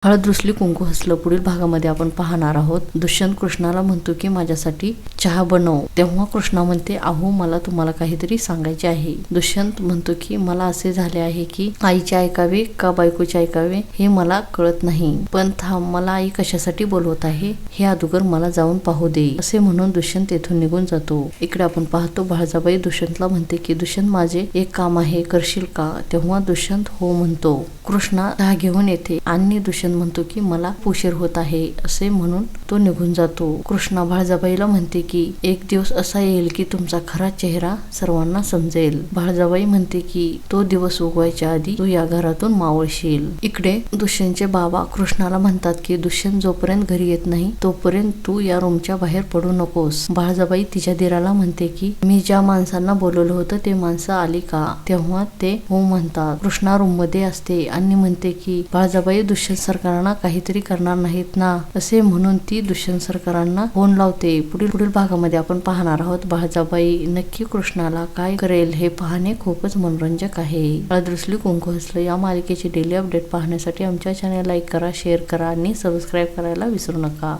हळद रुसली कुंकू हसलं पुढील भागामध्ये आपण पाहणार आहोत. दुष्यंत कृष्णाला म्हणतो की माझ्यासाठी चहा बनव. तेव्हा कृष्णा म्हणते अहो मला तुम्हाला काहीतरी सांगायचे आहे. दुष्यंत म्हणतो की मला असे झाले आहे की आईचे ऐकावे का बायकोचे ऐकावे हे मला कळत नाही. पण थांब, मला आई कशासाठी बोलवत आहे हे अगोदर मला जाऊन पाहू दे. असे म्हणून दुष्यंत तेथून निघून जातो. इकडे आपण पाहतो बळजाबाई दुष्यंतला म्हणते की दुष्यंत माझे एक काम आहे, करशील का? तेव्हा दुष्यंत हो म्हणतो. कृष्णा चहा घेऊन येते आणि दुष्यंत म्हणतो की मला उशीर होत आहे असे म्हणून तो निघून जातो. कृष्णा बळजाबाईला म्हणते की एक दिवस असा येईल की तुमचा खरा चेहरा सर्वांना समजेल. बळजाबाई म्हणते की तो दिवस उगवायच्या आधी तू या घरातून मावळशील. इकडे दुष्यंतचे बाबा कृष्णाला म्हणतात की दुष्यंत जोपर्यंत घरी येत नाही तोपर्यंत तू या रूमच्या बाहेर पडू नकोस. बळजाबाई तिच्या दिराला म्हणते की मी ज्या माणसांना बोलवलं होतं ते माणसं आली का? तेव्हा ते हो म्हणतात. कृष्णा रूम मध्ये असते आणि म्हणते की बळजाबाई दुष्यंत सरकारांना काहीतरी करणार नाहीत ना, असे म्हणून ती दुष्यंत सरकारांना फोन लावते. पुढील भागामध्ये आपण पाहणार आहोत बळजाबाई नक्की कृष्णाला काय करेल हे पाहणे खूपच मनोरंजक आहे. हळद रुसली कुंकू हसलं या मालिकेची डेली अपडेट पाहण्यासाठी आमच्या चॅनल लाईक करा, शेअर करा आणि सबस्क्राईब करायला विसरू नका.